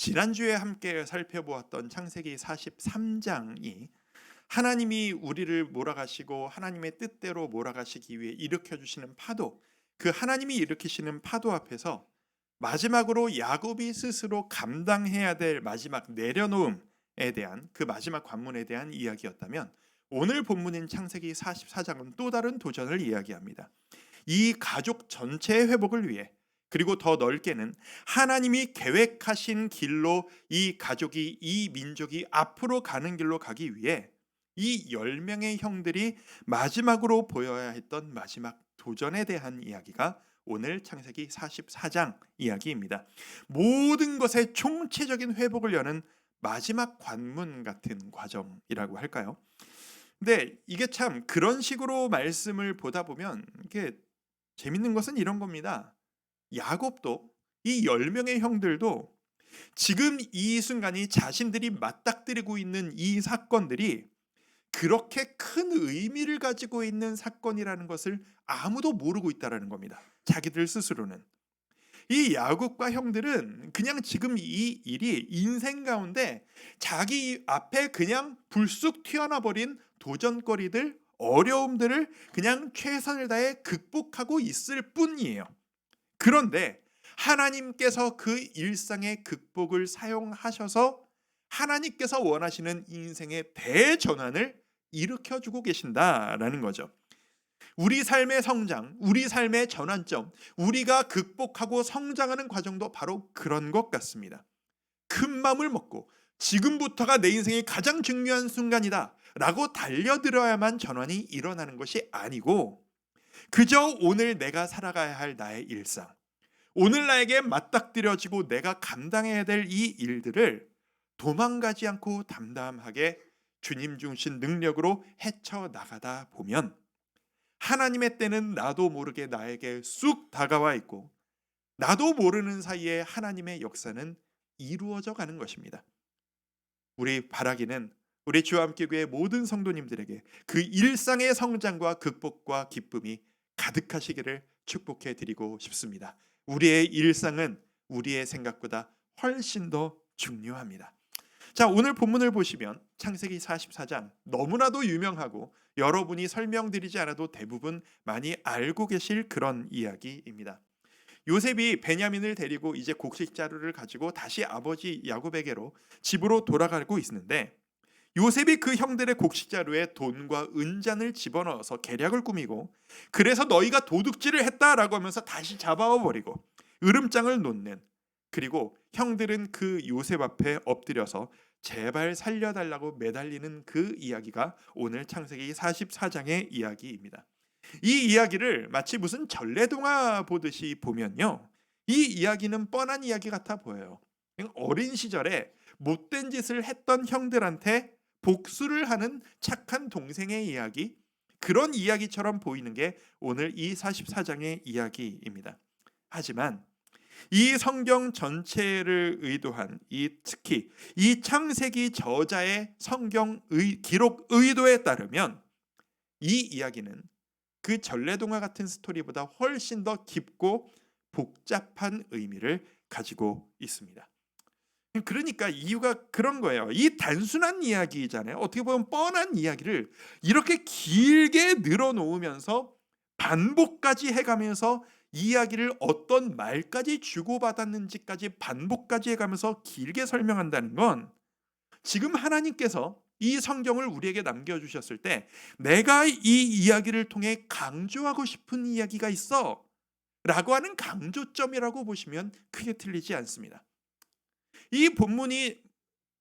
지난주에 함께 살펴보았던 창세기 43장이 하나님이 우리를 몰아가시고 하나님의 뜻대로 몰아가시기 위해 일으켜 주시는 파도, 그 하나님이 일으키시는 파도 앞에서 마지막으로 야곱이 스스로 감당해야 될 마지막 내려놓음에 대한 그 마지막 관문에 대한 이야기였다면, 오늘 본문인 창세기 44장은 또 다른 도전을 이야기합니다. 이 가족 전체의 회복을 위해, 그리고 더 넓게는 하나님이 계획하신 길로 이 가족이, 이 민족이 앞으로 가는 길로 가기 위해 이 10명의 형들이 마지막으로 보여야 했던 마지막 도전에 대한 이야기가 오늘 창세기 44장 이야기입니다. 모든 것의 총체적인 회복을 여는 마지막 관문 같은 과정이라고 할까요? 근데 이게 참 그런 식으로 말씀을 보다 보면 이게 재밌는 것은 이런 겁니다. 야곱도, 이 10명의 형들도 지금 이 순간이 자신들이 맞닥뜨리고 있는 이 사건들이 그렇게 큰 의미를 가지고 있는 사건이라는 것을 아무도 모르고 있다는 겁니다. 자기들 스스로는. 이 야곱과 형들은 그냥 지금 이 일이 인생 가운데 자기 앞에 그냥 불쑥 튀어나와 버린 도전거리들, 어려움들을 그냥 최선을 다해 극복하고 있을 뿐이에요. 그런데 하나님께서 그 일상의 극복을 사용하셔서 하나님께서 원하시는 인생의 대전환을 일으켜주고 계신다라는 거죠. 우리 삶의 성장, 우리 삶의 전환점, 우리가 극복하고 성장하는 과정도 바로 그런 것 같습니다. 큰 마음을 먹고 지금부터가 내 인생의 가장 중요한 순간이다 라고 달려들어야만 전환이 일어나는 것이 아니고, 그저 오늘 내가 살아가야 할 나의 일상, 오늘 나에게 맞닥뜨려지고 내가 감당해야 될 이 일들을 도망가지 않고 담담하게 주님 중심 능력으로 헤쳐나가다 보면 하나님의 때는 나도 모르게 나에게 쑥 다가와 있고, 나도 모르는 사이에 하나님의 역사는 이루어져 가는 것입니다. 우리 바라기는 우리 주와 함께 교회 모든 성도님들에게 그 일상의 성장과 극복과 기쁨이 가득하시기를 축복해 드리고 싶습니다. 우리의 일상은 우리의 생각보다 훨씬 더 중요합니다. 자, 오늘 본문을 보시면 창세기 44장, 너무나도 유명하고 여러분이 설명드리지 않아도 대부분 많이 알고 계실 그런 이야기입니다. 요셉이 베냐민을 데리고 이제 곡식 자루를 가지고 다시 아버지 야곱에게로 집으로 돌아가고 있는데, 요셉이 그 형들의 곡식 자루에 돈과 은잔을 집어넣어서 계략을 꾸미고, 그래서 너희가 도둑질을 했다라고 하면서 다시 잡아와 버리고 으름장을 놓는, 그리고 형들은 그 요셉 앞에 엎드려서 제발 살려달라고 매달리는 그 이야기가 오늘 창세기 44장의 이야기입니다. 이 이야기를 마치 무슨 전래동화 보듯이 보면요, 이 이야기는 뻔한 이야기 같아 보여요. 어린 시절에 못된 짓을 했던 형들한테 복수를 하는 착한 동생의 이야기, 그런 이야기처럼 보이는 게 오늘 이 44장의 이야기입니다. 하지만 이 성경 전체를 의도한, 특히 이 창세기 저자의 성경 기록 의도에 따르면 이 이야기는 그 전래동화 같은 스토리보다 훨씬 더 깊고 복잡한 의미를 가지고 있습니다. 그러니까 이유가 그런 거예요. 이 단순한 이야기잖아요. 어떻게 보면 뻔한 이야기를 이렇게 길게 늘어놓으면서 반복까지 해가면서 이야기를 어떤 말까지 주고받았는지까지 반복까지 해가면서 길게 설명한다는 건, 지금 하나님께서 이 성경을 우리에게 남겨주셨을 때 내가 이 이야기를 통해 강조하고 싶은 이야기가 있어 라고 하는 강조점이라고 보시면 크게 틀리지 않습니다. 이 본문이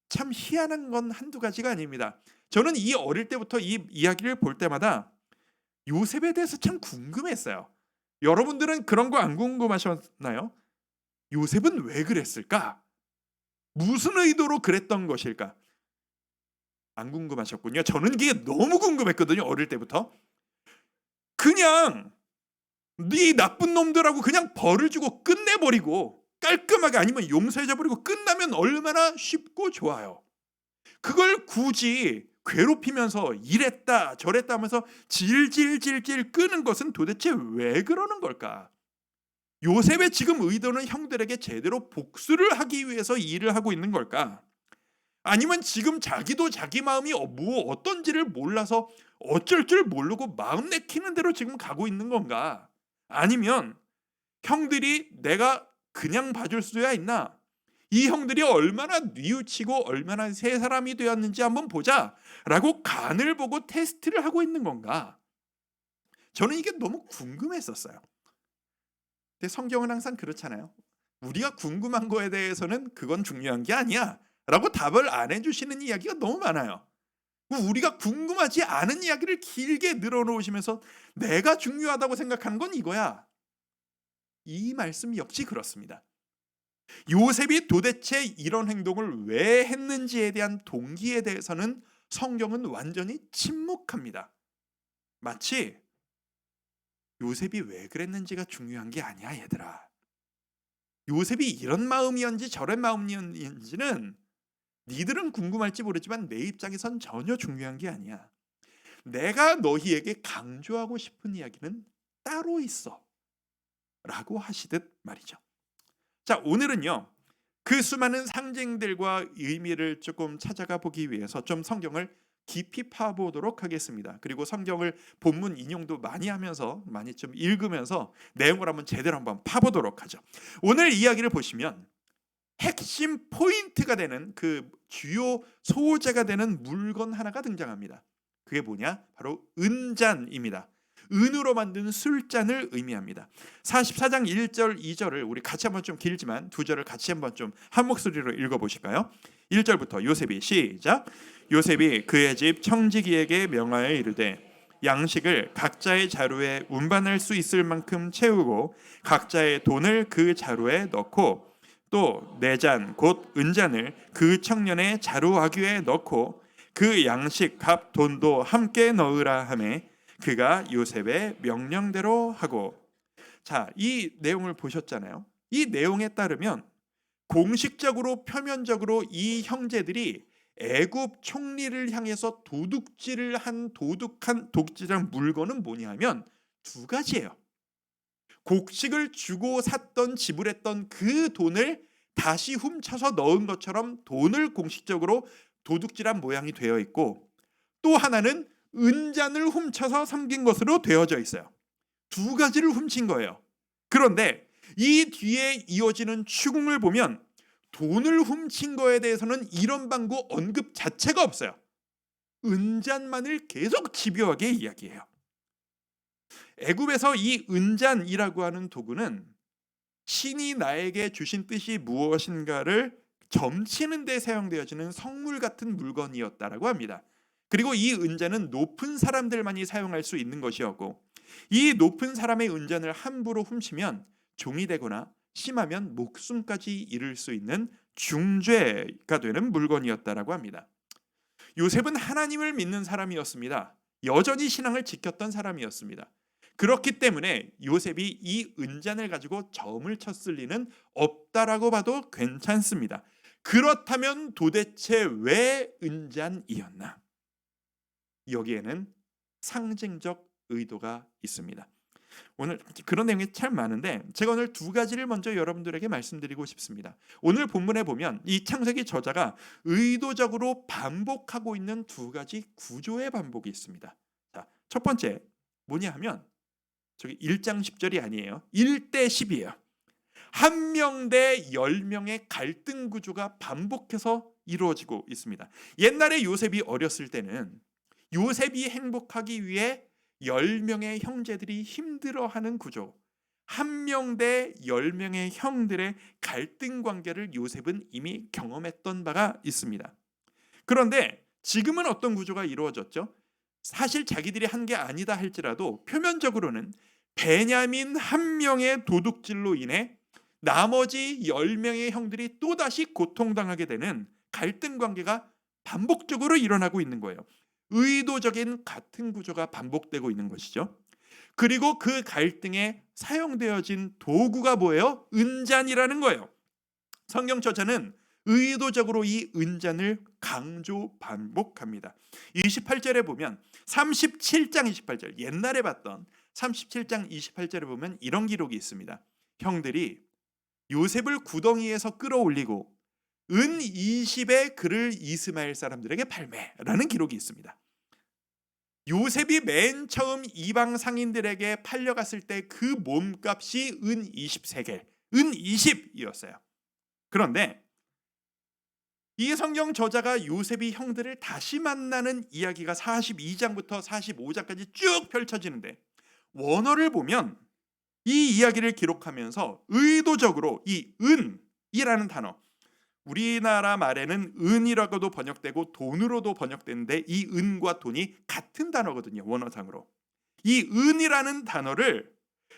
참 희한한 건 한두 가지가 아닙니다. 저는 이 어릴 때부터 이 이야기를 볼 때마다 요셉에 대해서 참 궁금했어요. 여러분들은 그런 거 안 궁금하셨나요? 요셉은 왜 그랬을까? 무슨 의도로 그랬던 것일까? 안 궁금하셨군요. 저는 이게 너무 궁금했거든요. 어릴 때부터. 그냥 네 나쁜 놈들하고 그냥 벌을 주고 끝내버리고 깔끔하게, 아니면 용서해줘버리고 끝나면 얼마나 쉽고 좋아요. 그걸 굳이 괴롭히면서 이랬다 저랬다 하면서 질질질질 끄는 것은 도대체 왜 그러는 걸까? 요셉의 지금 의도는 형들에게 제대로 복수를 하기 위해서 이 일을 하고 있는 걸까? 아니면 지금 자기도 자기 마음이 어떤지를 몰라서 어쩔 줄 모르고 마음 내키는 대로 지금 가고 있는 건가? 아니면 형들이 내가 그냥 봐줄 수야 있나? 이 형들이 얼마나 뉘우치고 얼마나 새 사람이 되었는지 한번 보자라고 간을 보고 테스트를 하고 있는 건가? 저는 이게 너무 궁금했었어요. 근데 성경은 항상 그렇잖아요. 우리가 궁금한 거에 대해서는 그건 중요한 게 아니야 라고 답을 안 해주시는 이야기가 너무 많아요. 우리가 궁금하지 않은 이야기를 길게 늘어놓으시면서 내가 중요하다고 생각하는 건 이거야. 이 말씀 역시 그렇습니다. 요셉이 도대체 이런 행동을 왜 했는지에 대한 동기에 대해서는 성경은 완전히 침묵합니다. 마치 요셉이 왜 그랬는지가 중요한 게 아니야, 얘들아. 요셉이 이런 마음이었는지 저런 마음이었는지는 니들은 궁금할지 모르지만 내 입장에선 전혀 중요한 게 아니야. 내가 너희에게 강조하고 싶은 이야기는 따로 있어 라고 하시듯 말이죠. 자, 오늘은요 그 수많은 상징들과 의미를 조금 찾아가 보기 위해서 좀 성경을 깊이 파보도록 하겠습니다. 그리고 성경을 본문 인용도 많이 하면서 많이 좀 읽으면서 내용을 한번 제대로 한번 파보도록 하죠. 오늘 이야기를 보시면 핵심 포인트가 되는 그 주요 소재가 되는 물건 하나가 등장합니다. 그게 뭐냐? 바로 은잔입니다. 은으로 만든 술잔을 의미합니다. 44장 1절 2절을 우리 같이 한번 좀 길지만 두 절을 같이 한번 좀 한 목소리로 읽어보실까요? 1절부터 요셉이 시작. 요셉이 그의 집 청지기에게 명하여 이르되 양식을 각자의 자루에 운반할 수 있을 만큼 채우고 각자의 돈을 그 자루에 넣고 또 내 잔 곧 은잔을 그 청년의 자루와귀에 넣고 그 양식 값 돈도 함께 넣으라 하매 그가 요셉의 명령대로 하고. 자, 이 내용을 보셨잖아요. 이 내용에 따르면 공식적으로 표면적으로 이 형제들이 애굽 총리를 향해서 도둑질한 물건은 뭐냐면 두 가지예요. 곡식을 주고 샀던 지불했던 그 돈을 다시 훔쳐서 넣은 것처럼 돈을 공식적으로 도둑질한 모양이 되어 있고, 또 하나는 은잔을 훔쳐서 섬긴 것으로 되어져 있어요. 두 가지를 훔친 거예요. 그런데 이 뒤에 이어지는 추궁을 보면 돈을 훔친 거에 대해서는 이런 방구 언급 자체가 없어요. 은잔만을 계속 집요하게 이야기해요. 애굽에서 이 은잔이라고 하는 도구는 신이 나에게 주신 뜻이 무엇인가를 점치는 데 사용되어지는 성물 같은 물건이었다라고 합니다. 그리고 이 은잔은 높은 사람들만이 사용할 수 있는 것이었고, 이 높은 사람의 은잔을 함부로 훔치면 종이 되거나 심하면 목숨까지 잃을 수 있는 중죄가 되는 물건이었다라고 합니다. 요셉은 하나님을 믿는 사람이었습니다. 여전히 신앙을 지켰던 사람이었습니다. 그렇기 때문에 요셉이 이 은잔을 가지고 점을 쳤을 리는 없다라고 봐도 괜찮습니다. 그렇다면 도대체 왜 은잔이었나? 여기에는 상징적 의도가 있습니다. 오늘 그런 내용이 참 많은데 제가 오늘 두 가지를 먼저 여러분들에게 말씀드리고 싶습니다. 오늘 본문에 보면 이 창세기 저자가 의도적으로 반복하고 있는 두 가지 구조의 반복이 있습니다. 자, 첫 번째 뭐냐 하면 저기 1장 10절이 아니에요. 1대 10이에요. 한 명 대 10명의 갈등 구조가 반복해서 이루어지고 있습니다. 옛날에 요셉이 어렸을 때는 요셉이 행복하기 위해 10명의 형제들이 힘들어하는 구조, 한 명 대 10명의 형들의 갈등 관계를 요셉은 이미 경험했던 바가 있습니다. 그런데 지금은 어떤 구조가 이루어졌죠? 사실 자기들이 한 게 아니다 할지라도 표면적으로는 베냐민 한 명의 도둑질로 인해 나머지 10명의 형들이 또다시 고통당하게 되는 갈등 관계가 반복적으로 일어나고 있는 거예요. 의도적인 같은 구조가 반복되고 있는 것이죠. 그리고 그 갈등에 사용되어진 도구가 뭐예요? 은잔이라는 거예요. 성경 저자는 의도적으로 이 은잔을 강조 반복합니다. 28절에 보면 37장 28절 옛날에 봤던 37장 28절에 보면 이런 기록이 있습니다. 형들이 요셉을 구덩이에서 끌어올리고 은 20의 그를 이스마엘 사람들에게 팔매라는 기록이 있습니다. 요셉이 맨 처음 이방 상인들에게 팔려갔을 때 그 몸값이 은 20세겔, 은 20이었어요. 그런데 이 성경 저자가 요셉이 형들을 다시 만나는 이야기가 42장부터 45장까지 쭉 펼쳐지는데, 원어를 보면 이 이야기를 기록하면서 의도적으로 이 은이라는 단어, 우리나라 말에는 은이라고도 번역되고 돈으로도 번역되는데 이 은과 돈이 같은 단어거든요, 원어상으로. 이 은이라는 단어를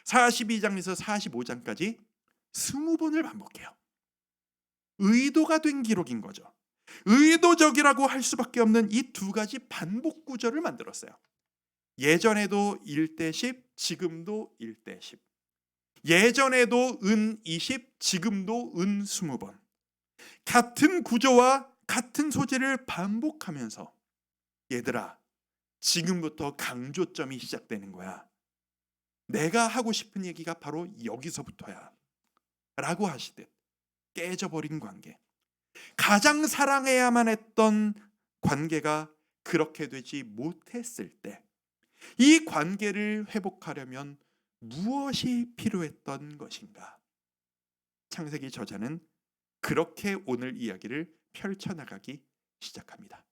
42장에서 45장까지 20번을 반복해요. 의도가 된 기록인 거죠. 의도적이라고 할 수밖에 없는 이 두 가지 반복 구조를 만들었어요. 예전에도 1대 10, 지금도 1대 10. 예전에도 은 20, 지금도 은 20번. 같은 구조와 같은 소재를 반복하면서, 얘들아, 지금부터 강조점이 시작되는 거야. 내가 하고 싶은 얘기가 바로 여기서부터야. 라고 하시듯 깨져버린 관계, 가장 사랑해야만 했던 관계가 그렇게 되지 못했을 때 이 관계를 회복하려면 무엇이 필요했던 것인가? 창세기 저자는 그렇게 오늘 이야기를 펼쳐나가기 시작합니다.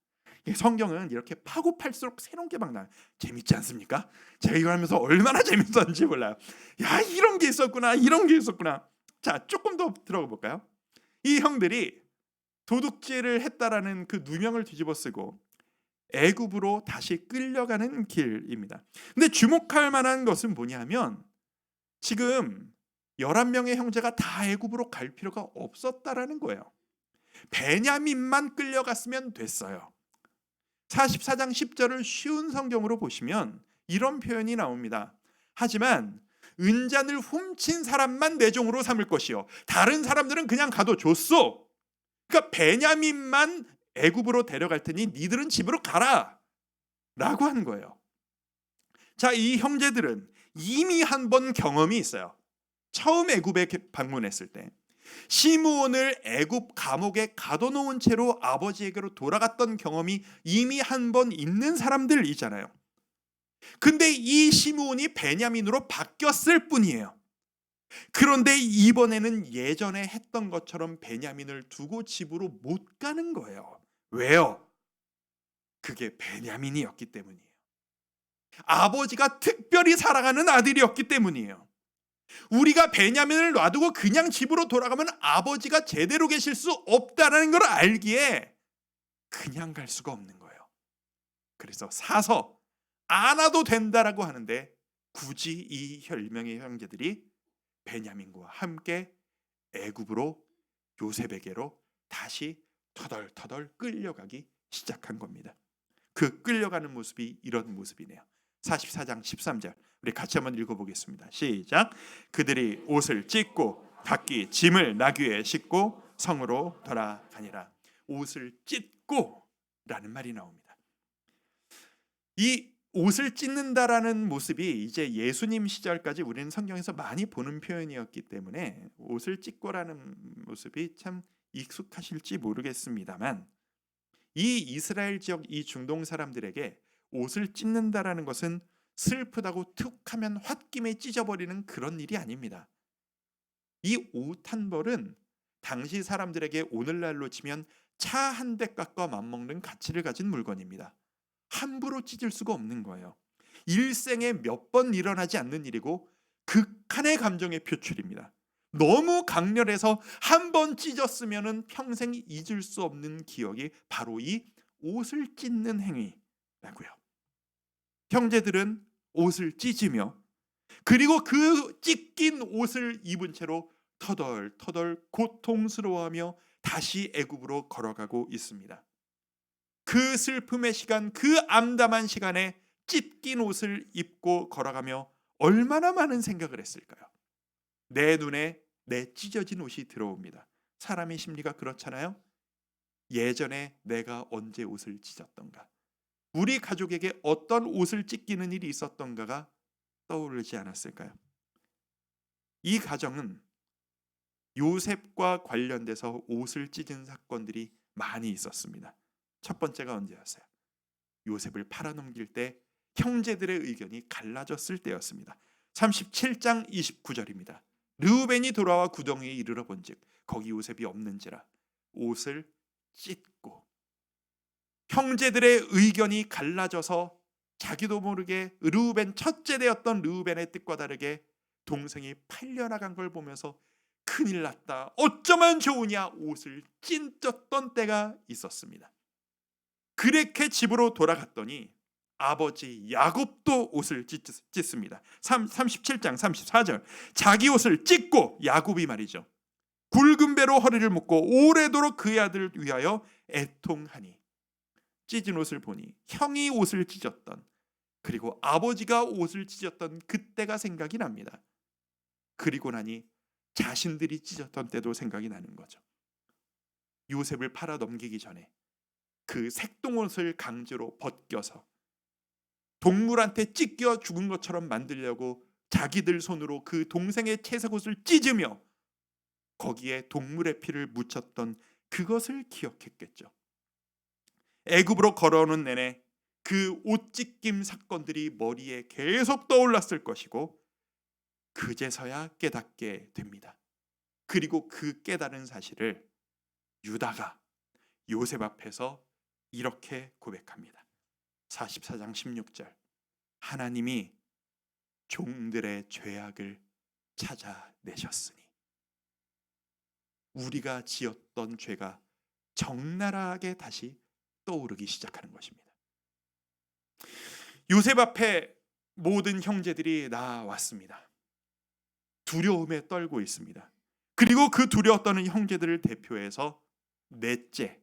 성경은 이렇게 파고 팔수록 새로운 게 막 나요. 재밌지 않습니까? 제가 이거 하면서 얼마나 재밌었는지 몰라요. 야, 이런 게 있었구나, 이런 게 있었구나. 자, 조금 더 들어가 볼까요? 이 형들이 도둑질을 했다라는 그 누명을 뒤집어 쓰고 애굽으로 다시 끌려가는 길입니다. 근데 주목할 만한 것은 뭐냐면, 지금 11명의 형제가 다 애굽으로 갈 필요가 없었다라는 거예요. 베냐민만 끌려갔으면 됐어요. 44장 10절을 쉬운 성경으로 보시면 이런 표현이 나옵니다. 하지만 은잔을 훔친 사람만 내 종으로 삼을 것이요, 다른 사람들은 그냥 가도 좋소. 그러니까 베냐민만 애굽으로 데려갈 테니 니들은 집으로 가라 라고 하는 거예요. 자, 이 형제들은 이미 한 번 경험이 있어요. 처음 애굽에 방문했을 때 시므온을 애굽 감옥에 가둬놓은 채로 아버지에게로 돌아갔던 경험이 이미 한 번 있는 사람들이잖아요. 근데 이 시므온이 베냐민으로 바뀌었을 뿐이에요. 그런데 이번에는 예전에 했던 것처럼 베냐민을 두고 집으로 못 가는 거예요. 왜요? 그게 베냐민이었기 때문이에요. 아버지가 특별히 사랑하는 아들이었기 때문이에요. 우리가 베냐민을 놔두고 그냥 집으로 돌아가면 아버지가 제대로 계실 수 없다는 걸 알기에 그냥 갈 수가 없는 거예요. 그래서 사서 안 와도 된다라고 하는데, 굳이 이 10명의 형제들이 베냐민과 함께 애굽으로, 요셉에게로 다시 터덜터덜 끌려가기 시작한 겁니다. 그 끌려가는 모습이 이런 모습이네요. 44장 13절 우리 같이 한번 읽어보겠습니다. 시작. 그들이 옷을 찢고 각기 짐을 나귀에 싣고 성으로 돌아가니라. 옷을 찢고 라는 말이 나옵니다. 이 옷을 찢는다라는 모습이 이제 예수님 시절까지 우리는 성경에서 많이 보는 표현이었기 때문에 옷을 찢고라는 모습이 참 익숙하실지 모르겠습니다만, 이 이스라엘 지역, 이 중동 사람들에게 옷을 찢는다라는 것은 슬프다고 툭 하면 홧김에 찢어버리는 그런 일이 아닙니다. 이 옷 한 벌은 당시 사람들에게 오늘날로 치면 차 한 대 값과 맞먹는 가치를 가진 물건입니다. 함부로 찢을 수가 없는 거예요. 일생에 몇 번 일어나지 않는 일이고 극한의 감정의 표출입니다. 너무 강렬해서 한 번 찢었으면 평생 잊을 수 없는 기억이 바로 이 옷을 찢는 행위라고요. 형제들은 옷을 찢으며, 그리고 그 찢긴 옷을 입은 채로 터덜터덜 고통스러워하며 다시 애굽으로 걸어가고 있습니다. 그 슬픔의 시간, 그 암담한 시간에 찢긴 옷을 입고 걸어가며 얼마나 많은 생각을 했을까요? 내 눈에 내 찢어진 옷이 들어옵니다. 사람의 심리가 그렇잖아요. 예전에 내가 언제 옷을 찢었던가, 우리 가족에게 어떤 옷을 찢기는 일이 있었던가가 떠오르지 않았을까요? 이 가정은 요셉과 관련돼서 옷을 찢은 사건들이 많이 있었습니다. 첫 번째가 언제였어요? 요셉을 팔아넘길 때 형제들의 의견이 갈라졌을 때였습니다. 37장 29절입니다. 르우벤이 돌아와 구덩이에 이르러 본즉 거기 요셉이 없는지라 옷을 찢고, 형제들의 의견이 갈라져서 자기도 모르게 르우벤, 첫째 되었던 르우벤의 뜻과 다르게 동생이 팔려나간 걸 보면서 큰일 났다, 어쩌면 좋으냐, 옷을 찢었던 때가 있었습니다. 그렇게 집으로 돌아갔더니 아버지 야곱도 옷을 찢습니다. 37장 34절, 자기 옷을 찢고, 야곱이 말이죠, 굵은 배로 허리를 묶고 오래도록 그의 아들을 위하여 애통하니, 찢은 옷을 보니 형이 옷을 찢었던, 그리고 아버지가 옷을 찢었던 그때가 생각이 납니다. 그리고 나니 자신들이 찢었던 때도 생각이 나는 거죠. 요셉을 팔아 넘기기 전에 그 색동옷을 강제로 벗겨서 동물한테 찢겨 죽은 것처럼 만들려고 자기들 손으로 그 동생의 채색옷을 찢으며 거기에 동물의 피를 묻혔던 그것을 기억했겠죠. 애굽으로 걸어오는 내내 그 옷찢김 사건들이 머리에 계속 떠올랐을 것이고, 그제서야 깨닫게 됩니다. 그리고 그 깨달은 사실을 유다가 요셉 앞에서 이렇게 고백합니다. 44장 16절, 하나님이 종들의 죄악을 찾아내셨으니, 우리가 지었던 죄가 적나라하게 다시 떠오르기 시작하는 것입니다. 요셉 앞에 모든 형제들이 나왔습니다. 두려움에 떨고 있습니다. 그리고 그 두려워 떠는 형제들을 대표해서 넷째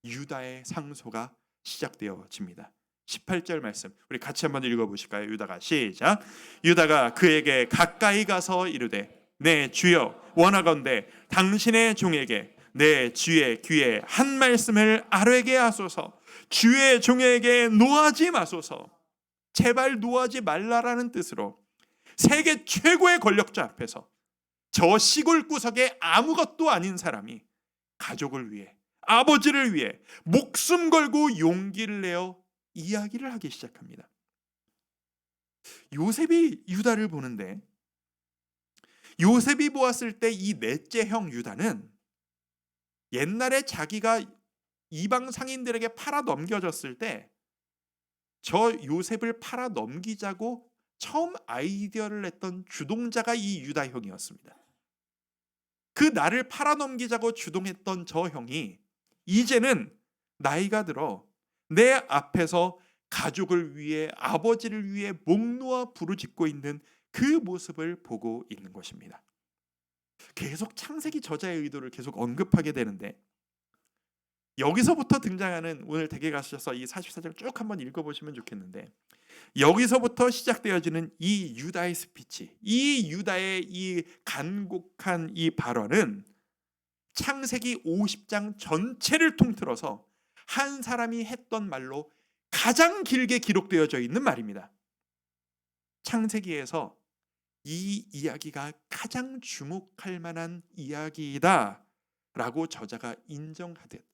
유다의 상소가 시작되어집니다. 18절 말씀 우리 같이 한번 읽어보실까요? 유다가 시작. 유다가 그에게 가까이 가서 이르되, 내 주여 원하건대 당신의 종에게 내 주의 귀에 한 말씀을 아뢰게 하소서. 주의 종에게 노하지 마소서. 제발 노하지 말라라는 뜻으로 세계 최고의 권력자 앞에서 저 시골 구석에 아무것도 아닌 사람이 가족을 위해, 아버지를 위해 목숨 걸고 용기를 내어 이야기를 하기 시작합니다. 요셉이 유다를 보는데, 요셉이 보았을 때 이 넷째 형 유다는 옛날에 자기가 이방 상인들에게 팔아 넘겨졌을 때 저 요셉을 팔아 넘기자고 처음 아이디어를 냈던 주동자가 이 유다 형이었습니다. 그 나를 팔아 넘기자고 주동했던 저 형이 이제는 나이가 들어 내 앞에서 가족을 위해, 아버지를 위해 목 놓아 부르짖고 있는 그 모습을 보고 있는 것입니다. 계속 창세기 저자의 의도를 계속 언급하게 되는데, 여기서부터 등장하는, 오늘 댁에 가셔서 이 44장 쭉 한번 읽어보시면 좋겠는데, 여기서부터 시작되어지는 이 유다의 스피치, 이 유다의 이 간곡한 이 발언은 창세기 50장 전체를 통틀어서 한 사람이 했던 말로 가장 길게 기록되어져 있는 말입니다. 창세기에서 이 이야기가 가장 주목할 만한 이야기이다 라고 저자가 인정하듯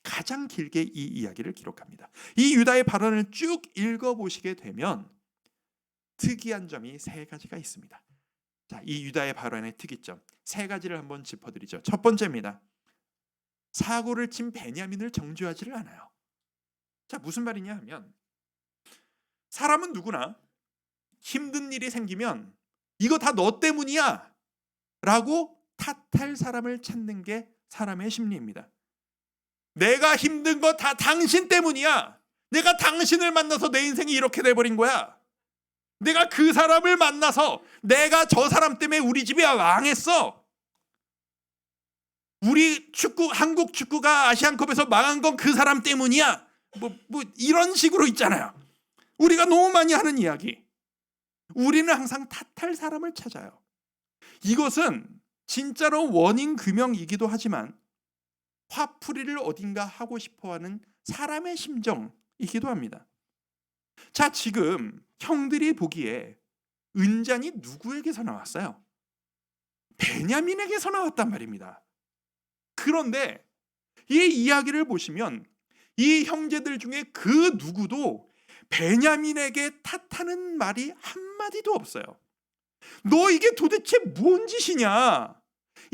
가장 길게 이 이야기를 기록합니다. 이 유다의 발언을 쭉 읽어보시게 되면 특이한 점이 세 가지가 있습니다. 자, 이 유다의 발언의 특이점 세 가지를 한번 짚어드리죠. 첫 번째입니다. 사고를 친 베냐민을 정죄하지를 않아요. 자, 무슨 말이냐 하면, 사람은 누구나 힘든 일이 생기면 이거 다 너 때문이야 라고 탓할 사람을 찾는 게 사람의 심리입니다. 내가 힘든 거 다 당신 때문이야. 내가 당신을 만나서 내 인생이 이렇게 돼버린 거야. 내가 그 사람을 만나서 내가 저 사람 때문에 우리 집이 망했어. 우리 축구, 한국 축구가 아시안컵에서 망한 건 그 사람 때문이야. 뭐 이런 식으로 있잖아요. 우리가 너무 많이 하는 이야기. 우리는 항상 탓할 사람을 찾아요. 이것은 진짜로 원인 규명이기도 하지만 화풀이를 어딘가 하고 싶어하는 사람의 심정이기도 합니다. 자, 지금 형들이 보기에 은잔이 누구에게서 나왔어요? 베냐민에게서 나왔단 말입니다. 그런데 이 이야기를 보시면 이 형제들 중에 그 누구도 베냐민에게 탓하는 말이 한마디도 없어요. 너 이게 도대체 뭔 짓이냐?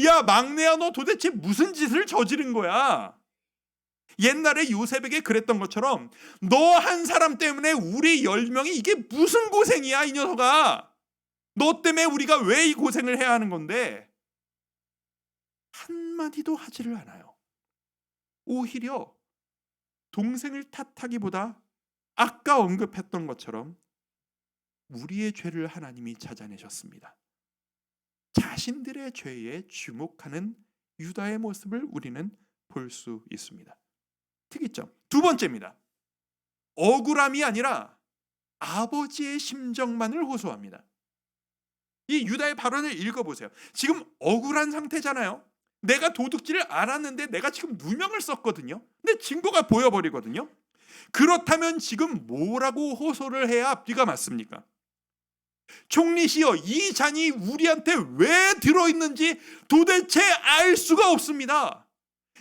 야, 막내야, 너 도대체 무슨 짓을 저지른 거야? 옛날에 요셉에게 그랬던 것처럼 너 한 사람 때문에 우리 10명이 이게 무슨 고생이야, 이 녀석아. 너 때문에 우리가 왜 이 고생을 해야 하는 건데? 한마디도 하지를 않아요. 오히려 동생을 탓하기보다 아까 언급했던 것처럼 우리의 죄를 하나님이 찾아내셨습니다. 자신들의 죄에 주목하는 유다의 모습을 우리는 볼 수 있습니다. 특이점 두 번째입니다. 억울함이 아니라 아버지의 심정만을 호소합니다. 이 유다의 발언을 읽어보세요. 지금 억울한 상태잖아요. 내가 도둑질을 알았는데 내가 지금 누명을 썼거든요. 근데 증거가 보여버리거든요. 그렇다면 지금 뭐라고 호소를 해야 앞뒤가 맞습니까? 총리시여, 이 잔이 우리한테 왜 들어있는지 도대체 알 수가 없습니다.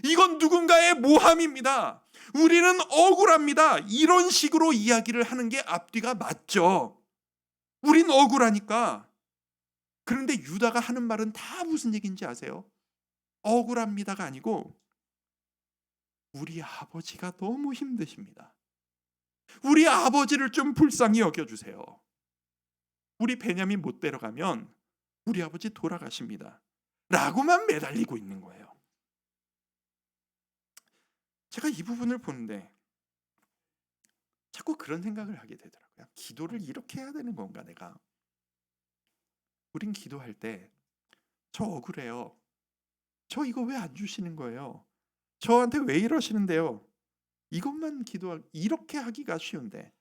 이건 누군가의 모함입니다. 우리는 억울합니다. 이런 식으로 이야기를 하는 게 앞뒤가 맞죠. 우린 억울하니까. 그런데 유다가 하는 말은 다 무슨 얘기인지 아세요? 억울합니다가 아니고 우리 아버지가 너무 힘드십니다. 우리 아버지를 좀 불쌍히 여겨주세요. 우리 베냐민 못 데려가면 우리 아버지 돌아가십니다. 라고만 매달리고 있는 거예요. 제가 이 부분을 보는데 자꾸 그런 생각을 하게 되더라고요. 기도를 이렇게 해야 되는 건가 내가? 우린 기도할 때 저 억울해요. 저 이거 왜 안 주시는 거예요? 저한테 왜 이러시는데요? 이것만 이렇게 하기가 쉬운데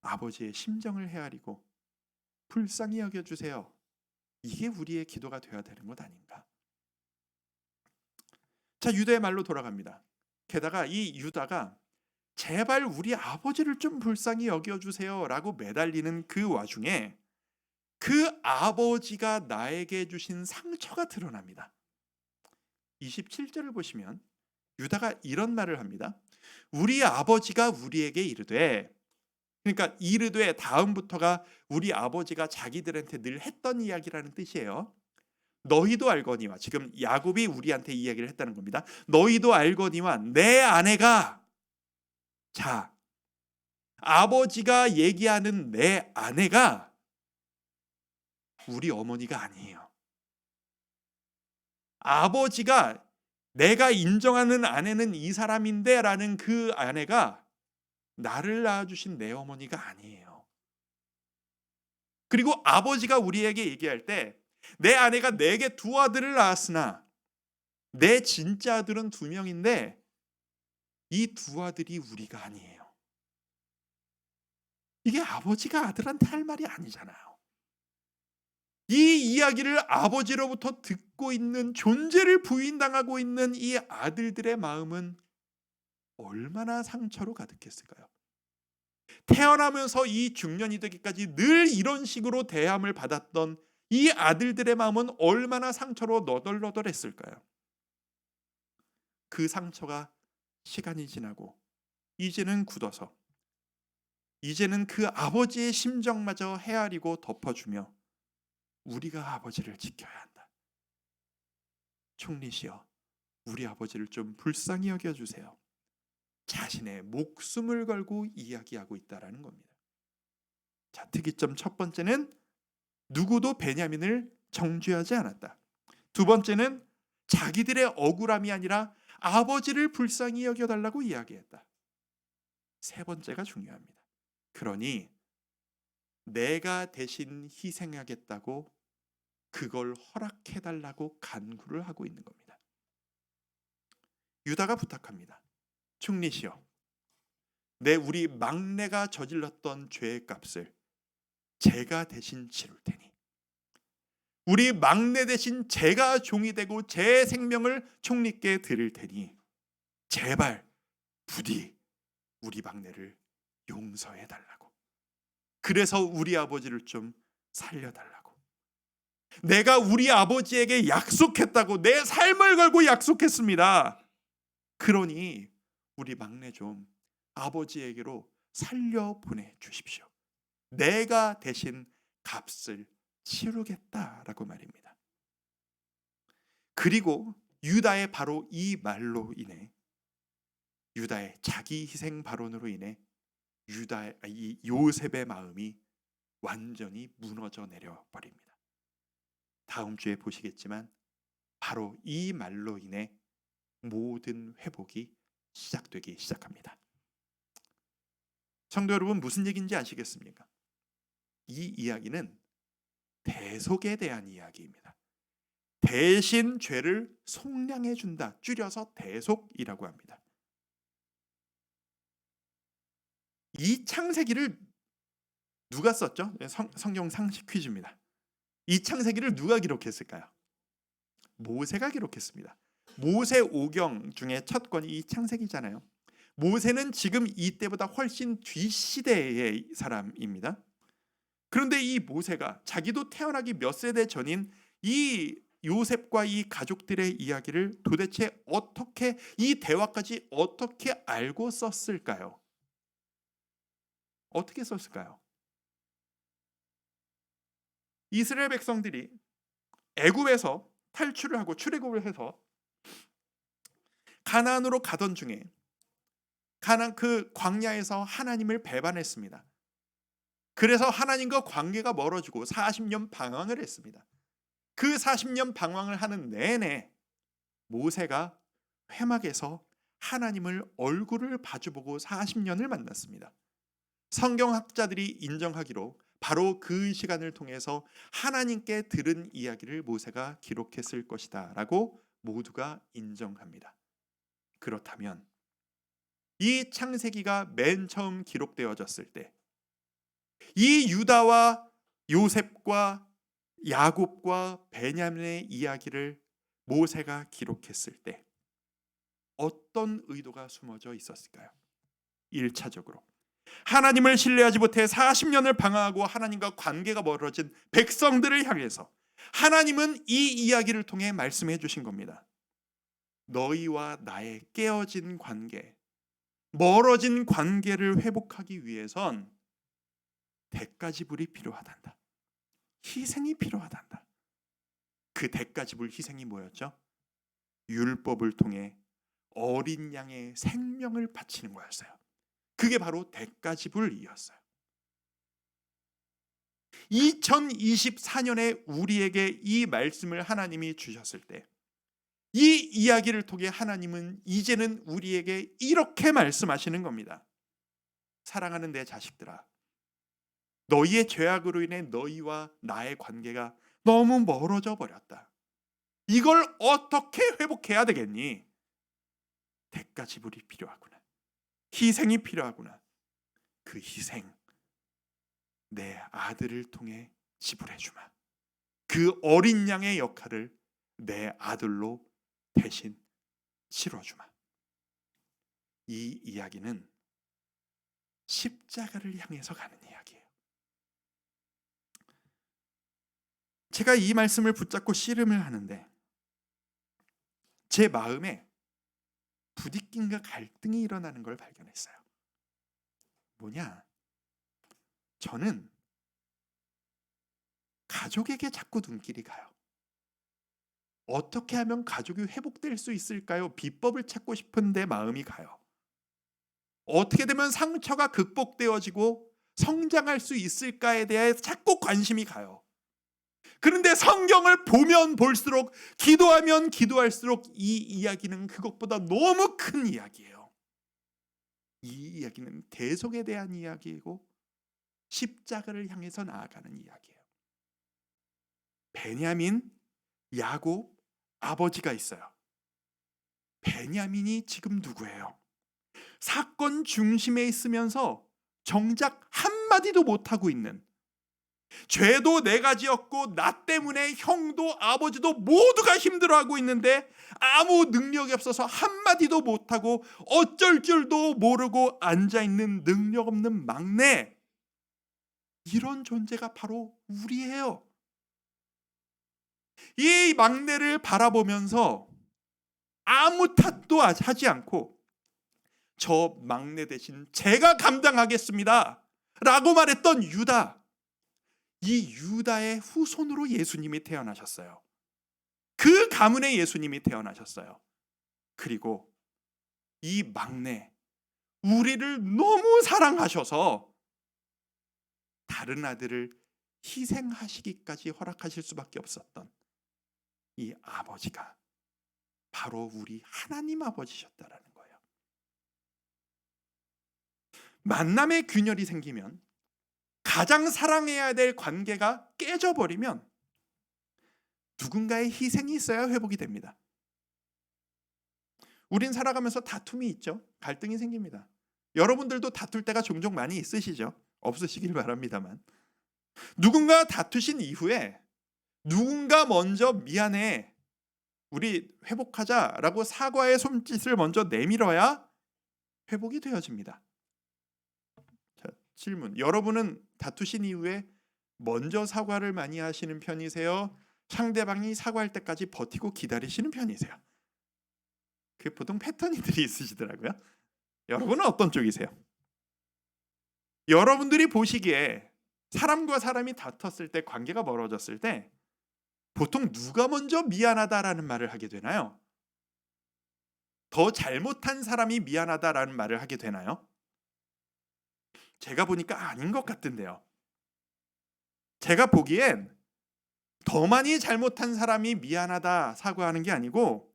아버지의 심정을 헤아리고 불쌍히 여겨주세요. 이게 우리의 기도가 되어야 되는 것 아닌가? 자, 유다의 말로 돌아갑니다. 게다가 이 유다가 제발 우리 아버지를 좀 불쌍히 여겨주세요 라고 매달리는 그 와중에 그 아버지가 나에게 주신 상처가 드러납니다. 27절을 보시면 유다가 이런 말을 합니다. 우리 아버지가 우리에게 이르되, 그러니까 이르되 다음부터가 우리 아버지가 자기들한테 늘 했던 이야기라는 뜻이에요. 너희도 알거니와, 지금 야곱이 우리한테 이야기를 했다는 겁니다. 너희도 알거니와 내 아내가, 자, 아버지가 얘기하는 내 아내가 우리 어머니가 아니에요. 아버지가 내가 인정하는 아내는 이 사람인데 라는 그 아내가 나를 낳아주신 내 어머니가 아니에요. 그리고 아버지가 우리에게 얘기할 때 내 아내가 내게 두 아들을 낳았으나 내 진짜 아들은 2명인데 이 두 아들이 우리가 아니에요. 이게 아버지가 아들한테 할 말이 아니잖아요. 이 이야기를 아버지로부터 듣고 있는, 존재를 부인당하고 있는 이 아들들의 마음은 얼마나 상처로 가득했을까요? 태어나면서 이 중년이 되기까지 늘 이런 식으로 대함을 받았던 이 아들들의 마음은 얼마나 상처로 너덜너덜했을까요? 그 상처가 시간이 지나고 이제는 굳어서, 이제는 그 아버지의 심정마저 헤아리고 덮어주며 우리가 아버지를 지켜야 한다. 총리시여, 우리 아버지를 좀 불쌍히 여겨주세요. 자신의 목숨을 걸고 이야기하고 있다라는 겁니다. 자, 특이점 첫 번째는 누구도 베냐민을 정죄하지 않았다. 두 번째는 자기들의 억울함이 아니라 아버지를 불쌍히 여겨달라고 이야기했다. 세 번째가 중요합니다. 그러니 내가 대신 희생하겠다고 그걸 허락해달라고 간구를 하고 있는 겁니다. 유다가 부탁합니다. 총리시여, 우리 막내가 저질렀던 죄의 값을 제가 대신 치를 테니, 우리 막내 대신 제가 종이 되고 제 생명을 총리께 드릴 테니 제발 부디 우리 막내를 용서해 달라고, 그래서 우리 아버지를 좀 살려달라고. 내가 우리 아버지에게 약속했다고 내 삶을 걸고 약속했습니다. 그러니 우리 막내 좀 아버지에게로 살려 보내 주십시오. 내가 대신 값을 치르겠다라고 말입니다. 그리고 유다의 바로 이 말로 인해, 유다의 자기 희생 발언으로 인해 이 요셉의 마음이 완전히 무너져 내려 버립니다. 다음 주에 보시겠지만 바로 이 말로 인해 모든 회복이 시작되기 시작합니다. 성도 여러분, 무슨 얘기인지 아시겠습니까? 이 이야기는 대속에 대한 이야기입니다. 대신 죄를 속량해 준다. 줄여서 대속이라고 합니다. 이 창세기를 누가 썼죠? 성경 상식 퀴즈입니다. 이 창세기를 누가 기록했을까요? 모세가 기록했습니다. 모세 오경 중에 첫 권이 이 창세기잖아요. 모세는 지금 이때보다 훨씬 뒷시대의 사람입니다. 그런데 이 모세가 자기도 태어나기 몇 세대 전인 이 요셉과 이 가족들의 이야기를 도대체 어떻게, 이 대화까지 어떻게 알고 썼을까요? 어떻게 썼을까요? 이스라엘 백성들이 애굽에서 탈출을 하고 출애굽을 해서 가나안으로 가던 중에 가나안 그 광야에서 하나님을 배반했습니다. 그래서 하나님과 관계가 멀어지고 40년 방황을 했습니다. 그 40년 방황을 하는 내내 모세가 회막에서 하나님을 얼굴을 마주보고 40년을 만났습니다. 성경학자들이 인정하기로 바로 그 시간을 통해서 하나님께 들은 이야기를 모세가 기록했을 것이다 라고 모두가 인정합니다. 그렇다면 이 창세기가 맨 처음 기록되어졌을 때 이 유다와 요셉과 야곱과 베냐민의 이야기를 모세가 기록했을 때 어떤 의도가 숨어져 있었을까요? 1차적으로 하나님을 신뢰하지 못해 40년을 방황하고 하나님과 관계가 멀어진 백성들을 향해서 하나님은 이 이야기를 통해 말씀해 주신 겁니다. 너희와 나의 깨어진 관계, 멀어진 관계를 회복하기 위해선 대가지불이 필요하단다. 희생이 필요하단다. 그 대가지불 희생이 뭐였죠? 율법을 통해 어린 양의 생명을 바치는 거였어요. 그게 바로 대가지불이었어요. 2024년에 우리에게 이 말씀을 하나님이 주셨을 때 이 이야기를 통해 하나님은 이제는 우리에게 이렇게 말씀하시는 겁니다. 사랑하는 내 자식들아, 너희의 죄악으로 인해 너희와 나의 관계가 너무 멀어져 버렸다. 이걸 어떻게 회복해야 되겠니? 대가지불이 필요하구나. 희생이 필요하구나. 그 희생 내 아들을 통해 지불해 주마. 그 어린 양의 역할을 내 아들로 대신 치러주마. 이 이야기는 십자가를 향해서 가는 이야기예요. 제가 이 말씀을 붙잡고 씨름을 하는데 제 마음에 부딪힘과 갈등이 일어나는 걸 발견했어요. 뭐냐? 저는 가족에게 자꾸 눈길이 가요. 어떻게 하면 가족이 회복될 수 있을까요? 비법을 찾고 싶은데 마음이 가요. 어떻게 되면 상처가 극복되어지고 성장할 수 있을까에 대해 자꾸 관심이 가요. 그런데 성경을 보면 볼수록, 기도하면 기도할수록 이 이야기는 그것보다 너무 큰 이야기예요. 이 이야기는 대속에 대한 이야기이고 십자가를 향해서 나아가는 이야기예요. 베냐민, 야곱, 아버지가 있어요. 베냐민이 지금 누구예요? 사건 중심에 있으면서 정작 한마디도 못하고 있는, 죄도 내가 지었고 나 때문에 형도 아버지도 모두가 힘들어하고 있는데 아무 능력이 없어서 한마디도 못하고 어쩔 줄도 모르고 앉아있는 능력 없는 막내, 이런 존재가 바로 우리예요. 이 막내를 바라보면서 아무 탓도 하지 않고 저 막내 대신 제가 감당하겠습니다 라고 말했던 유다, 이 유다의 후손으로 예수님이 태어나셨어요. 그 가문에 예수님이 태어나셨어요. 그리고 이 막내, 우리를 너무 사랑하셔서 다른 아들을 희생하시기까지 허락하실 수밖에 없었던 이 아버지가 바로 우리 하나님 아버지셨다라는 거예요. 만남의 균열이 생기면, 가장 사랑해야 될 관계가 깨져버리면 누군가의 희생이 있어야 회복이 됩니다. 우린 살아가면서 다툼이 있죠. 갈등이 생깁니다. 여러분들도 다툴 때가 종종 많이 있으시죠? 없으시길 바랍니다만. 누군가 다투신 이후에 누군가 먼저 미안해, 우리 회복하자라고 사과의 손짓을 먼저 내밀어야 회복이 되어집니다. 자, 질문. 여러분은 다투신 이후에 먼저 사과를 많이 하시는 편이세요? 상대방이 사과할 때까지 버티고 기다리시는 편이세요? 그 보통 패턴이들이 있으시더라고요. 여러분은 어떤 쪽이세요? 여러분들이 보시기에 사람과 사람이 다퉜을 때, 관계가 멀어졌을 때 보통 누가 먼저 미안하다라는 말을 하게 되나요? 더 잘못한 사람이 미안하다라는 말을 하게 되나요? 제가 보니까 아닌 것 같은데요. 제가 보기엔 더 많이 잘못한 사람이 미안하다 사과하는 게 아니고,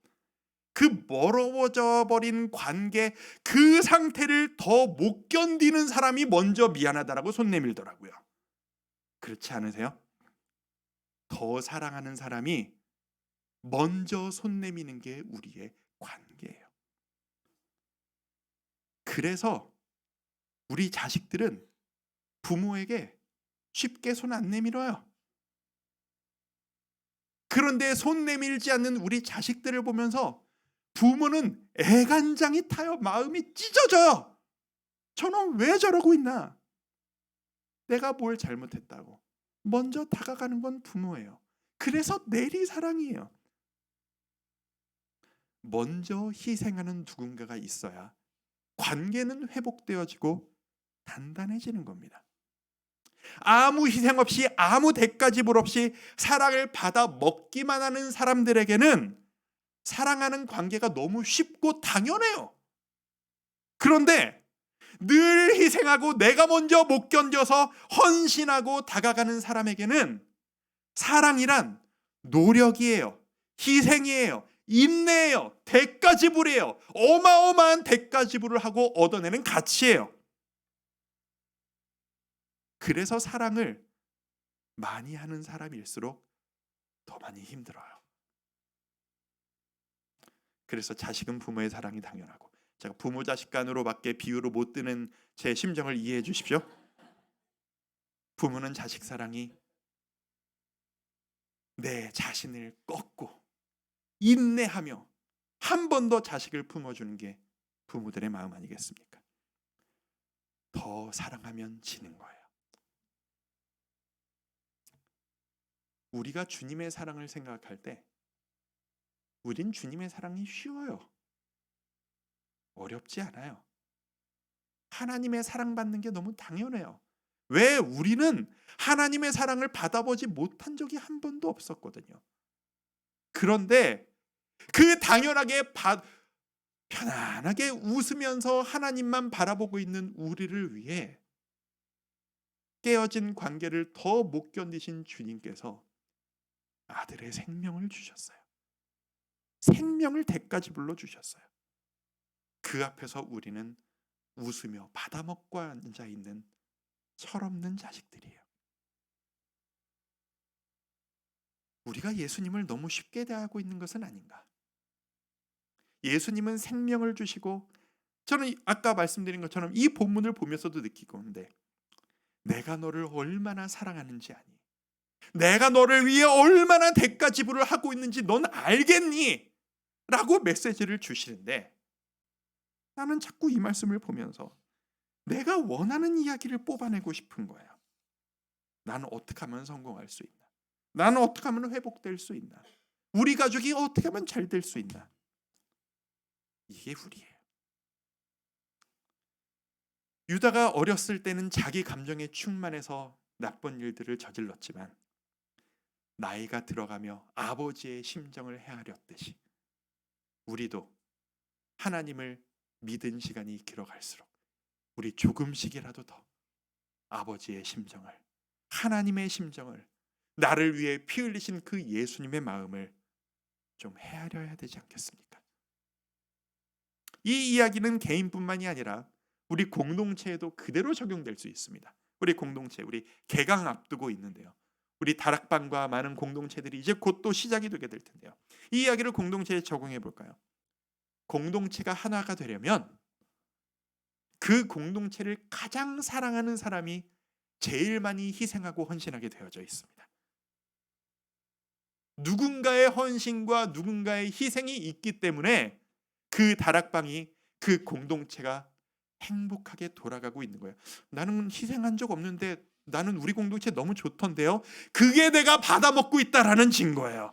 그 멀어져 버린 관계, 그 상태를 더 못 견디는 사람이 먼저 미안하다라고 손 내밀더라고요. 그렇지 않으세요? 더 사랑하는 사람이 먼저 손 내미는 게 우리의 관계예요. 그래서 우리 자식들은 부모에게 쉽게 손 안 내밀어요. 그런데 손 내밀지 않는 우리 자식들을 보면서 부모는 애간장이 타요. 마음이 찢어져요. 저는 왜 저러고 있나? 내가 뭘 잘못했다고. 먼저 다가가는 건 부모예요. 그래서 내리사랑이에요. 먼저 희생하는 누군가가 있어야 관계는 회복되어지고 단단해지는 겁니다. 아무 희생 없이, 아무 대가 지불 없이 사랑을 받아 먹기만 하는 사람들에게는 사랑하는 관계가 너무 쉽고 당연해요. 그런데 늘 희생하고 내가 먼저 못 견뎌서 헌신하고 다가가는 사람에게는 사랑이란 노력이에요. 희생이에요. 인내예요. 대가 지불이에요. 어마어마한 대가 지불을 하고 얻어내는 가치예요. 그래서 사랑을 많이 하는 사람일수록 더 많이 힘들어요. 그래서 자식은 부모의 사랑이 당연하고, 제가 부모 자식 간으로밖에 비유로 못 드는 제 심정을 이해해 주십시오. 부모는 자식 사랑이 내 자신을 꺾고 인내하며 한 번 더 자식을 품어주는 게 부모들의 마음 아니겠습니까? 더 사랑하면 지는 거예요. 우리가 주님의 사랑을 생각할 때 우린 주님의 사랑이 쉬워요. 어렵지 않아요. 하나님의 사랑받는 게 너무 당연해요. 왜? 우리는 하나님의 사랑을 받아보지 못한 적이 한 번도 없었거든요. 그런데 그 당연하게 편안하게 웃으면서 하나님만 바라보고 있는 우리를 위해 깨어진 관계를 더 못 견디신 주님께서 아들의 생명을 주셨어요. 생명을 대가지불로 주셨어요. 그 앞에서 우리는 웃으며 받아먹고 앉아있는 철없는 자식들이에요. 우리가 예수님을 너무 쉽게 대하고 있는 것은 아닌가? 예수님은 생명을 주시고, 저는 아까 말씀드린 것처럼 이 본문을 보면서도 느끼고 있는데, 내가 너를 얼마나 사랑하는지 아니? 내가 너를 위해 얼마나 대가 지불을 하고 있는지 넌 알겠니? 라고 메시지를 주시는데, 나는 자꾸 이 말씀을 보면서 내가 원하는 이야기를 뽑아내고 싶은 거예요. 나는 어떻게 하면 성공할 수 있나? 나는 어떻게 하면 회복될 수 있나? 우리 가족이 어떻게 하면 잘 될 수 있나? 이게 우리예요. 유다가 어렸을 때는 자기 감정에 충만해서 나쁜 일들을 저질렀지만 나이가 들어가며 아버지의 심정을 헤아렸듯이 우리도 하나님을 믿은 시간이 길어갈수록 우리 조금씩이라도 더 아버지의 심정을, 하나님의 심정을, 나를 위해 피 흘리신 그 예수님의 마음을 좀 헤아려야 되지 않겠습니까? 이 이야기는 개인뿐만이 아니라 우리 공동체에도 그대로 적용될 수 있습니다. 우리 공동체, 우리 개강 앞두고 있는데요. 우리 다락방과 많은 공동체들이 이제 곧 또 시작이 되게 될 텐데요. 이 이야기를 공동체에 적용해 볼까요? 공동체가 하나가 되려면 그 공동체를 가장 사랑하는 사람이 제일 많이 희생하고 헌신하게 되어져 있습니다. 누군가의 헌신과 누군가의 희생이 있기 때문에 그 다락방이, 그 공동체가 행복하게 돌아가고 있는 거예요. 나는 희생한 적 없는데 나는 우리 공동체 너무 좋던데요. 그게 내가 받아먹고 있다라는 증거예요.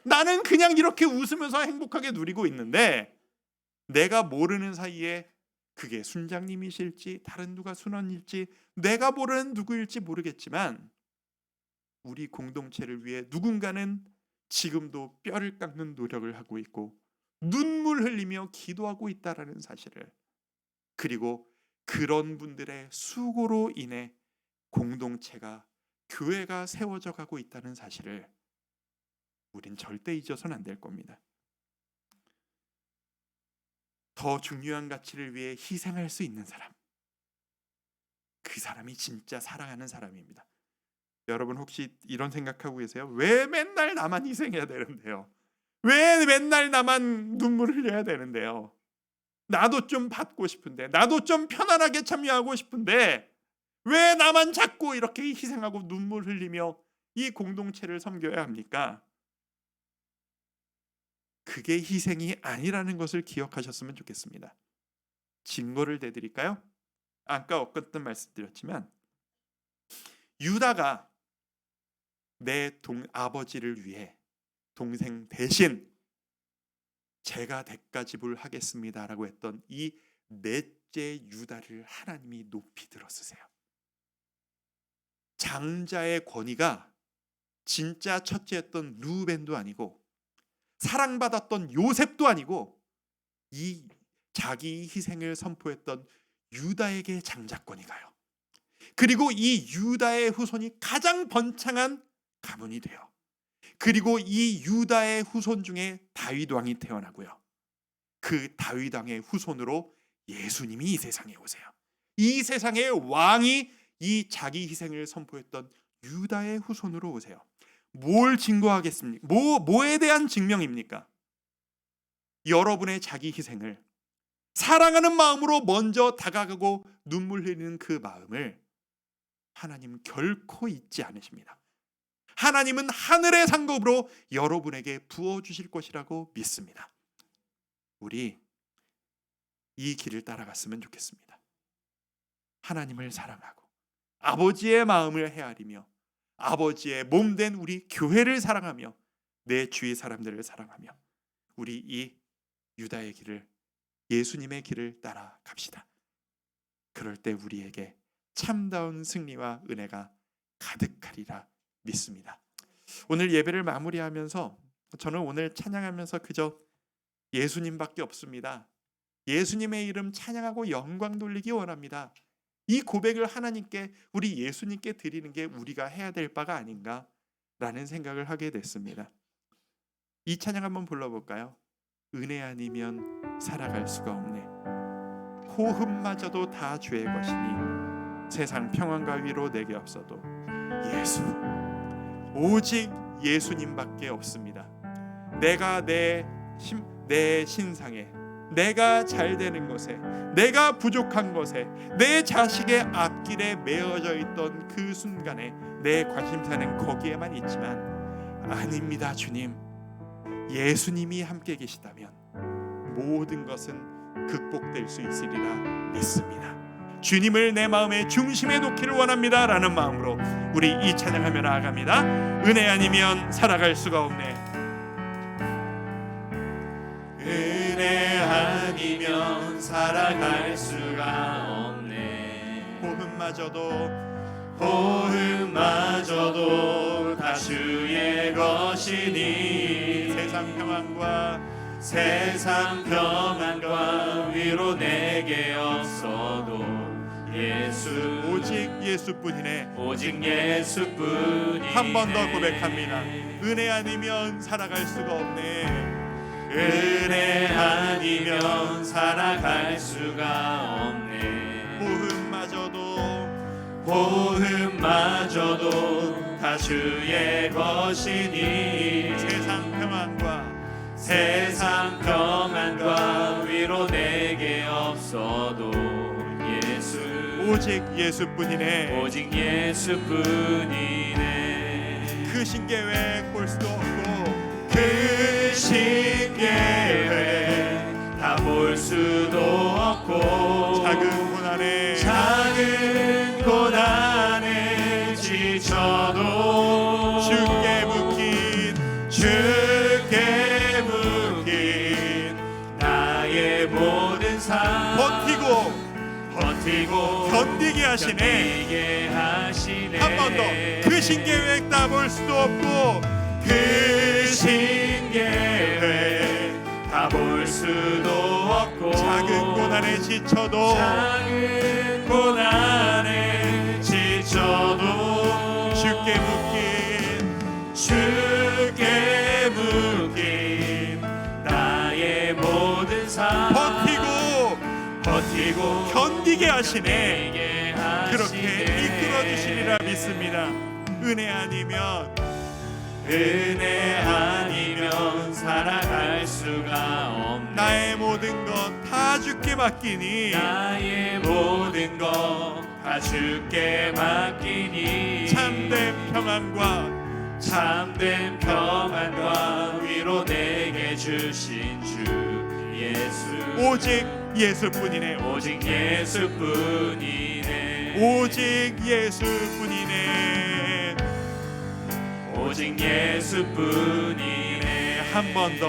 나는 그냥 이렇게 웃으면서 행복하게 누리고 있는데 내가 모르는 사이에 그게 순장님이실지 다른 누가 순원일지 내가 모르는 누구일지 모르겠지만 우리 공동체를 위해 누군가는 지금도 뼈를 깎는 노력을 하고 있고 눈물 흘리며 기도하고 있다라는 사실을, 그리고 그런 분들의 수고로 인해 공동체가, 교회가 세워져 가고 있다는 사실을 우린 절대 잊어서는 안 될 겁니다. 더 중요한 가치를 위해 희생할 수 있는 사람, 그 사람이 진짜 사랑하는 사람입니다. 여러분 혹시 이런 생각하고 계세요? 왜 맨날 나만 희생해야 되는데요? 왜 맨날 나만 눈물 흘려야 되는데요? 나도 좀 받고 싶은데, 나도 좀 편안하게 참여하고 싶은데 왜 나만 자꾸 이렇게 희생하고 눈물 흘리며 이 공동체를 섬겨야 합니까? 그게 희생이 아니라는 것을 기억하셨으면 좋겠습니다. 증거를 대드릴까요? 아까 어떤 말씀드렸지만 유다가 내 아버지를 위해 동생 대신 제가 대가지불 하겠습니다라고 했던 이 넷째 유다를 하나님이 높이 들어쓰세요. 장자의 권위가 진짜 첫째였던 루벤도 아니고 사랑받았던 요셉도 아니고 이 자기 희생을 선포했던 유다에게 장자권이 가요. 그리고 이 유다의 후손이 가장 번창한 가문이 돼요. 그리고 이 유다의 후손 중에 다윗 왕이 태어나고요. 그 다윗 왕의 후손으로 예수님이 이 세상에 오세요. 이 세상의 왕이 이 자기 희생을 선포했던 유다의 후손으로 오세요. 뭘 증거하겠습니까? 뭐에 대한 증명입니까? 여러분의 자기 희생을 사랑하는 마음으로 먼저 다가가고 눈물 흘리는 그 마음을 하나님 결코 잊지 않으십니다. 하나님은 하늘의 상급으로 여러분에게 부어주실 것이라고 믿습니다. 우리 이 길을 따라갔으면 좋겠습니다. 하나님을 사랑하고 아버지의 마음을 헤아리며 아버지의 몸된 우리 교회를 사랑하며 내 주위 사람들을 사랑하며 우리 이 유다의 길을, 예수님의 길을 따라갑시다. 그럴 때 우리에게 참다운 승리와 은혜가 가득하리라 믿습니다. 오늘 예배를 마무리하면서 저는 오늘 찬양하면서 그저 예수님밖에 없습니다. 예수님의 이름 찬양하고 영광 돌리기 원합니다. 이 고백을 하나님께, 우리 예수님께 드리는 게 우리가 해야 될 바가 아닌가라는 생각을 하게 됐습니다. 이 찬양 한번 불러볼까요? 은혜 아니면 살아갈 수가 없네. 호흡마저도 다 주의 것이니 세상 평안과 위로 내게 없어도 예수, 오직 예수님밖에 없습니다. 내가 내 신상에, 내가 잘 되는 것에, 내가 부족한 것에, 내 자식의 앞길에 메어져 있던 그 순간에 내 관심사는 거기에만 있지만 아닙니다. 주님, 예수님이 함께 계시다면 모든 것은 극복될 수 있으리라 믿습니다. 주님을 내 마음의 중심에 놓기를 원합니다 라는 마음으로 우리 이 찬양하며 나아갑니다. 은혜 아니면 살아갈 수가 없네. 은혜 아니면 살아갈 수가 없네. 호흡마저도 다 주의 것이니 세상 평안과 위로 내게 없어도 오직 예수뿐이네. 오직 예수뿐이네. 한 번 더 고백합니다. 은혜 아니면 살아갈 수가 없네. 은혜 아니면 살아갈 수가 없네. 호흡마저도 다 주의 것이니 세상 평안과 위로 내게 없어도 오직 예수뿐이네. 오직 예수뿐이네. 그 신계획 볼 수도 없고 그 신계획 다 볼 수도 없고 작은 고난에 지쳐도 주께 묶인 나의 모든 삶 버티고 견디게 하시네. 한 번 더. 그 신계획 다 볼 수도 없고 그 신계획 다 볼 수도 없고 작은 고난에 지쳐도 주께 묶인 나의 모든 삶 버티고 견디게 하시네. 그렇게 이끌어 주시리라 믿습니다. 은혜 아니면 살아갈 수가 없네. 나의 모든 것 다 주께 맡기니 나의 모든 것 다 주께 맡기니 참된 평안과 위로 내게 주신 주 예수 오직 예수뿐이네. 오직 예수뿐이네. 오직 예수뿐이네. 오직 예수뿐이네. 한 번 더.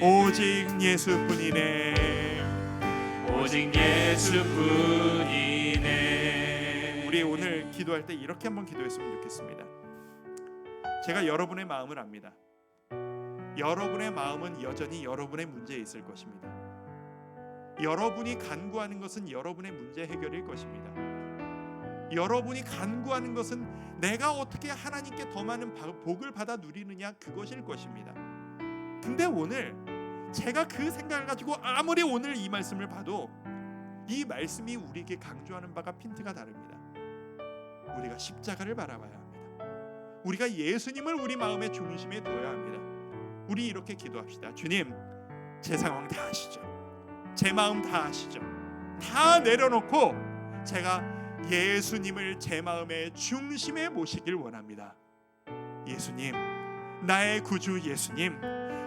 오직 예수뿐이네. 오직 예수뿐이네. 우리 오늘 기도할 때 이렇게 한번 기도했으면 좋겠습니다. 제가 여러분의 마음을 압니다. 여러분의 마음은 여전히 여러분의 문제에 있을 것입니다. 여러분이 간구하는 것은 여러분의 문제 해결일 것입니다. 여러분이 간구하는 것은 내가 어떻게 하나님께 더 많은 복을 받아 누리느냐, 그것일 것입니다. 근데 오늘 제가 그 생각을 가지고 아무리 오늘 이 말씀을 봐도 이 말씀이 우리에게 강조하는 바가 핀트가 다릅니다. 우리가 십자가를 바라봐야 합니다. 우리가 예수님을 우리 마음의 중심에 둬야 합니다. 우리 이렇게 기도합시다. 주님, 제 상황 다 아시죠? 제 마음 다 아시죠? 다 내려놓고 제가 예수님을 제 마음의 중심에 모시길 원합니다. 예수님, 나의 구주 예수님,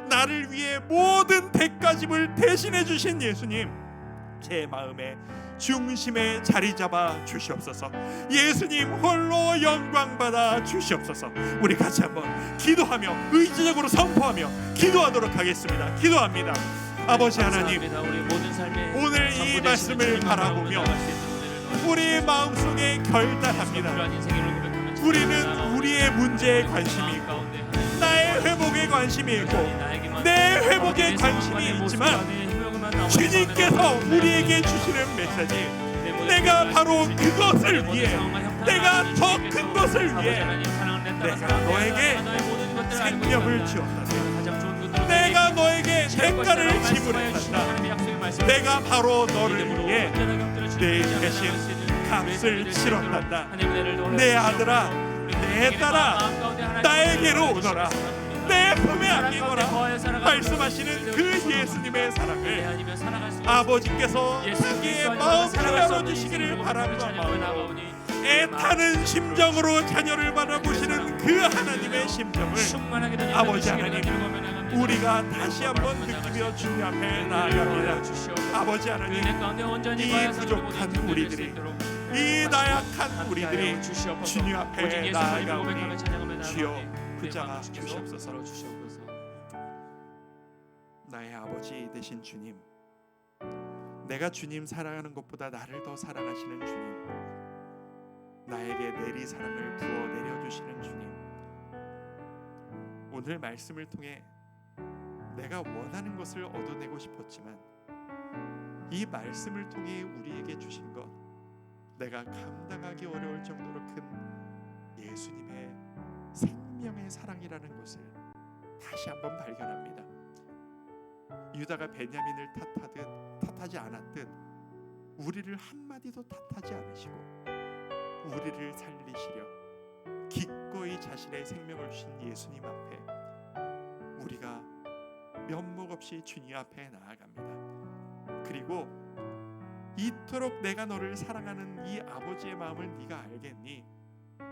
나를 위해 모든 대가짐을 대신해 주신 예수님, 제 마음의 중심에 자리 잡아 주시옵소서. 예수님 홀로 영광 받아 주시옵소서. 우리 같이 한번 기도하며 의지적으로 선포하며 기도하도록 하겠습니다. 기도합니다. 아버지 하나님, 오늘 이 말씀을 바라보며 우리 마음속에 결단합니다. 우리는 우리의 문제에 관심이 있고 나의 회복에 관심이 있고 내 회복에 관심이 있지만 주님께서 우리에게 주시는 메시지, 내가 바로 그것을 위해, 내가 더 큰 것을 위해 내가 너에게 생명을 주었다. 내가 너에게 대가를 지불했다. 내가 바로 너를 위해 내 대신 값을 치렀단다. 내 아들아, 내 딸아, 나에게로 오너라. 내 품에 안기거라. 말씀하시는 그 예수님의 사랑을 아버지께서 자기의 마음을 열어주시기를 바라는 마음으로 애타는 심정으로 자녀를 바라보시는 그 하나님의 심정을 아버지 하나님 우리가 다시 한번 느끼며 주님 앞에 나아갑니다. 아버지 하나님, 이 부족한 우리들이, 이 나약한 우리들이 주님 앞에 나아가오니 주여 붙잡아 주시옵소서. 나의 아버지 되신 주님, 내가 주님 사랑하는 것보다 나를 더 사랑하시는 주님, 나에게 내리 사랑을 부어 내려주시는 주님, 오늘 말씀을 통해 내가 원하는 것을 얻어내고 싶었지만 이 말씀을 통해 우리에게 주신 것, 내가 감당하기 어려울 정도로 큰 예수님의 생명의 사랑이라는 것을 다시 한번 발견합니다. 유다가 베냐민을 탓하지 않았듯 우리를 한마디도 탓하지 않으시고 우리를 살리시려 기꺼이 자신의 생명을 주신 예수님 앞에 우리가 면목 없이 주님 앞에 나아갑니다. 그리고 이토록 내가 너를 사랑하는 이 아버지의 마음을 네가 알겠니?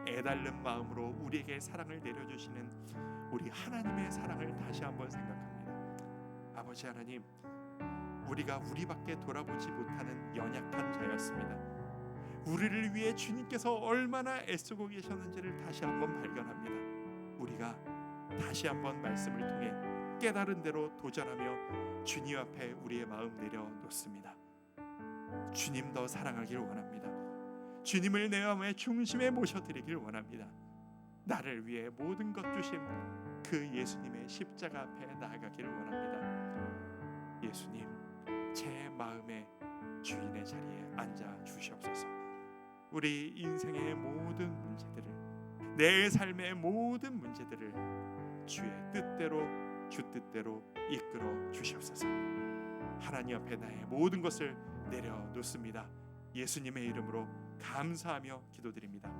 애달른 마음으로 우리에게 사랑을 내려주시는 우리 하나님의 사랑을 다시 한번 생각합니다. 아버지 하나님, 우리가 우리밖에 돌아보지 못하는 연약한 자였습니다. 우리를 위해 주님께서 얼마나 애쓰고 계셨는지를 다시 한번 발견합니다. 우리가 다시 한번 말씀을 통해 깨달은 대로 도전하며 주님 앞에 우리의 마음 내려놓습니다. 주님 더 사랑하길 원합니다. 주님을 내 마음의 중심에 모셔드리길 원합니다. 나를 위해 모든 것 주신 그 예수님의 십자가 앞에 나아가기를 원합니다. 예수님, 제 마음의 주인의 자리에 앉아 주시옵소서. 우리 인생의 모든 문제들을, 내 삶의 모든 문제들을 주의 뜻대로, 주 뜻대로 이끌어 주시옵소서. 하나님 앞에 나의 모든 것을 내려놓습니다. 예수님의 이름으로 감사하며 기도드립니다.